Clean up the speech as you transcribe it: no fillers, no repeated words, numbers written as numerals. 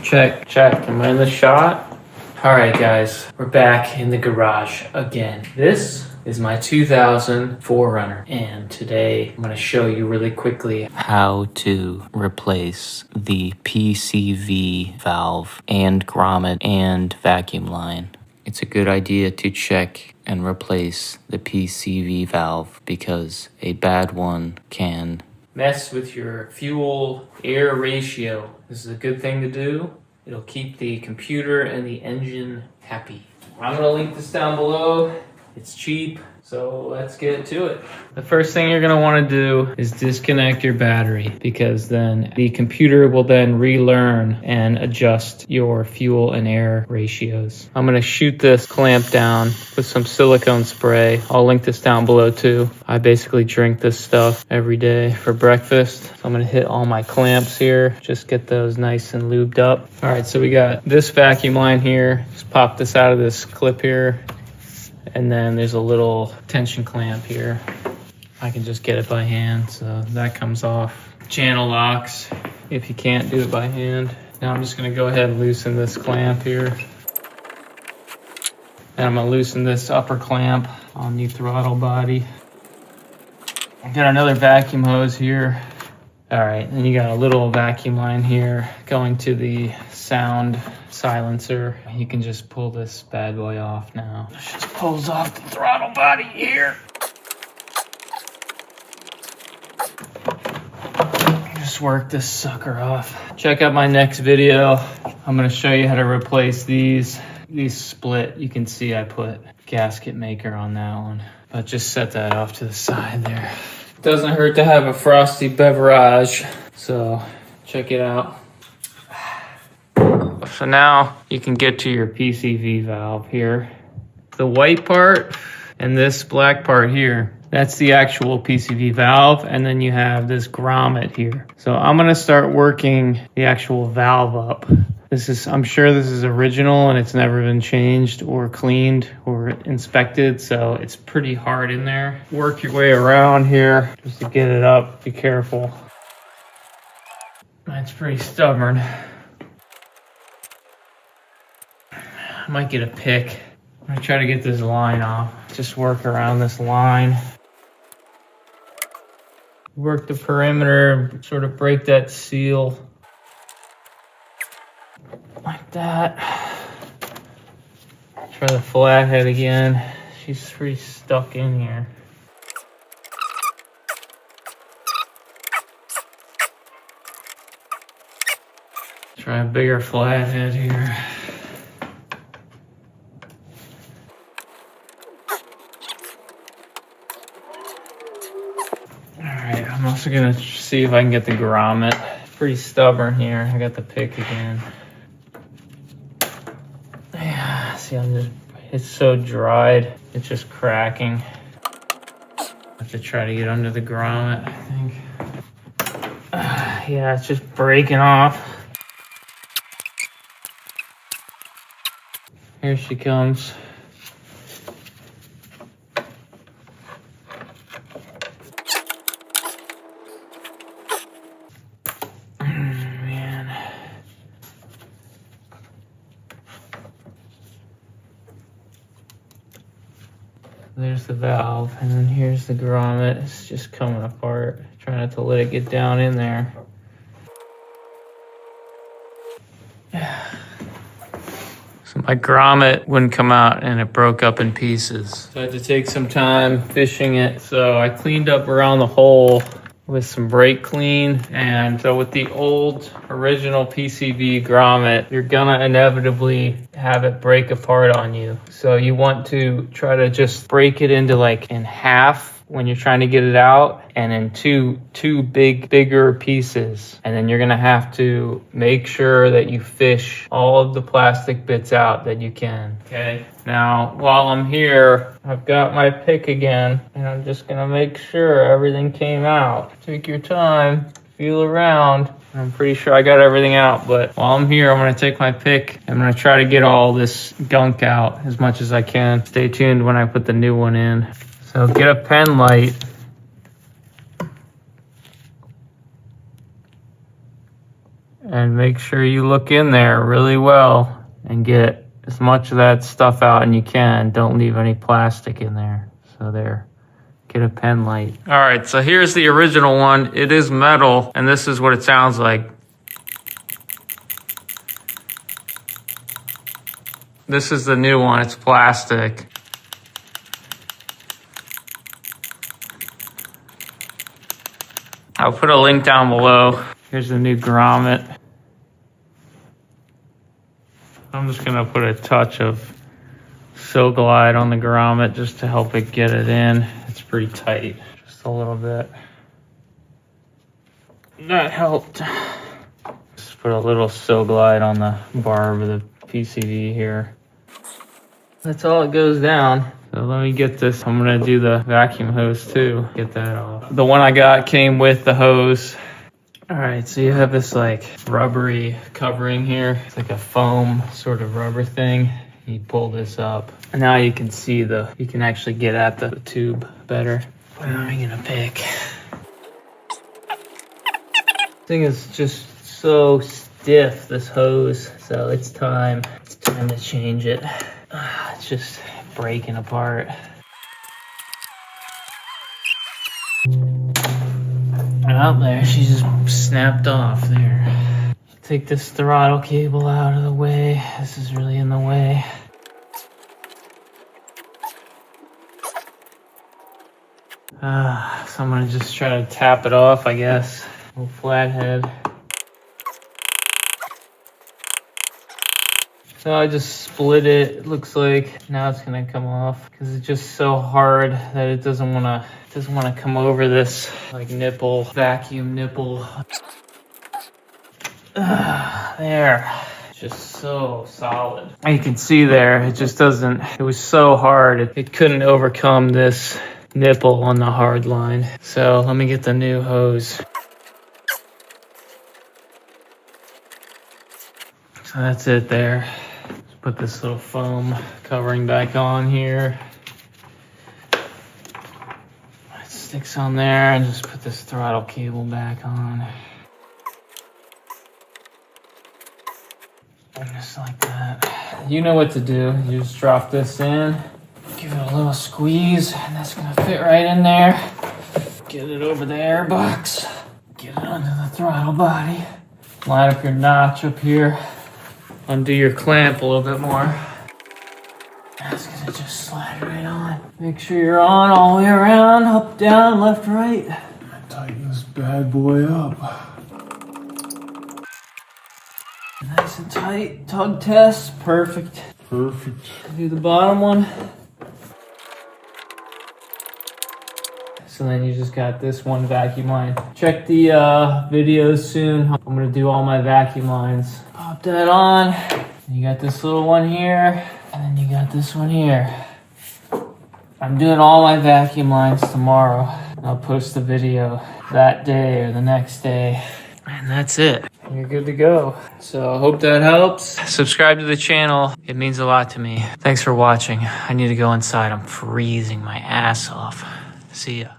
Check, check. Am I in the shot? All right, guys, we're back in the garage again. This is my 2000 4Runner, and today I'm going to show you really quickly how to replace the PCV valve and grommet and vacuum line. It's a good idea to check and replace the PCV valve because a bad one can mess with your fuel-air ratio. This is a good thing to do. It'll keep the computer and the engine happy. I'm gonna link this down below. It's cheap, so let's get to it. The first thing you're gonna wanna do is disconnect your battery because then the computer will then relearn and adjust your fuel and air ratios. I'm gonna shoot this clamp down with some silicone spray. I'll link this down below too. I basically drink this stuff every day for breakfast. So I'm gonna hit all my clamps here, just get those nice and lubed up. All right, so we got this vacuum line here. Just pop this out of this clip here. And then there's a little tension clamp here. I can just get it by hand, so that comes off. Channel locks, if you can't do it by hand. Now I'm just gonna go ahead and loosen this clamp here. And I'm gonna loosen this upper clamp on the throttle body. Got another vacuum hose here. All right, and you got a little vacuum line here going to the sound silencer. You can just pull this bad boy off now. It just pulls off the throttle body here. Just work this sucker off. Check out my next video. I'm gonna show you how to replace these. These split. You can see I put gasket maker on that one. But just set that off to the side there. Doesn't hurt to have a frosty beverage, so check it out. So now you can get to your PCV valve here. The white part and this black part here, that's the actual PCV valve, and then you have this grommet here. So I'm gonna start working the actual valve up. I'm sure this is original and it's never been changed or cleaned or inspected, so it's pretty hard in there. Work your way around here just to get it up. Be careful. It's pretty stubborn. I might get a pick. I'm gonna try to get this line off. Just work around this line. Work the perimeter, sort of break that seal. Like that. Try the flathead again. She's pretty stuck in here. Try a bigger flathead here. Alright, I'm also gonna see if I can get the grommet. Pretty stubborn here. I got the pick again. See, it's so dried, it's just cracking. I have to try to get under the grommet, I think. Yeah, it's just breaking off. Here she comes. There's the valve, and then here's the grommet. It's just coming apart. Try not to let it get down in there. So my grommet wouldn't come out and it broke up in pieces. So I had to take some time fishing it. So I cleaned up around the hole with some brake clean. And so with the old original PCV grommet, you're gonna inevitably have it break apart on you. So you want to try to just break it into like in half when you're trying to get it out, and in two bigger pieces. And then you're gonna have to make sure that you fish all of the plastic bits out that you can, okay? Now, while I'm here, I've got my pick again, and I'm just gonna make sure everything came out. Take your time, feel around. I'm pretty sure I got everything out, but while I'm here, I'm gonna take my pick. I'm gonna try to get all this gunk out as much as I can. Stay tuned when I put the new one in. So get a pen light. and make sure you look in there really well and get as much of that stuff out and you can. Don't leave any plastic in there. So there, get a pen light. All right, so here's the original one. It is metal, and this is what it sounds like. This is the new one, it's plastic. I'll put a link down below. Here's the new Grommet. I'm just gonna put a touch of Glide on the Grommet just to help it get it in. It's pretty tight, just a little bit. That helped. Just put a little Glide on the barb of the PCV here. That's all it goes down. So let me get this. I'm gonna do the vacuum hose too. Get that off. The one I got came with the hose. All right, so you have this like rubbery covering here. It's like a foam sort of rubber thing. You pull this up, and now you can see you can actually get at the tube better. What am I gonna pick? This thing is just so stiff, this hose. So it's time to change it. It's just breaking apart. Out there, she just snapped off there. Take this throttle cable out of the way. This is really in the way. So I'm gonna just try to tap it off, I guess. A little flathead. So I just split it. It looks like now it's gonna come off because it's just so hard that it doesn't wanna come over this like nipple, vacuum nipple. There, just so solid. You can see there, it just doesn't, it was so hard. It couldn't overcome this nipple on the hard line. So let me get the new hose. So that's it there. Just put this little foam covering back on here. It sticks on there, and just put this throttle cable back on. And just like that. You know what to do. You just drop this in, give it a little squeeze, and that's gonna fit right in there. Get it over the air box. Get it under the throttle body. Line up your notch up here. Undo your clamp a little bit more. That's gonna just slide right on. Make sure you're on all the way around, up, down, left, right. Tighten this bad boy up. Nice and tight. Tug test. Perfect. Perfect. Do the bottom one. So then you just got this one vacuum line. Check the videos soon. I'm gonna do all my vacuum lines. Pop that on. You got this little one here, and then you got this one here. I'm doing all my vacuum lines tomorrow. I'll post the video that day or the next day. And that's it. You're good to go. So I hope that helps. Subscribe to the channel. It means a lot to me. Thanks for watching. I need to go inside. I'm freezing my ass off. See ya.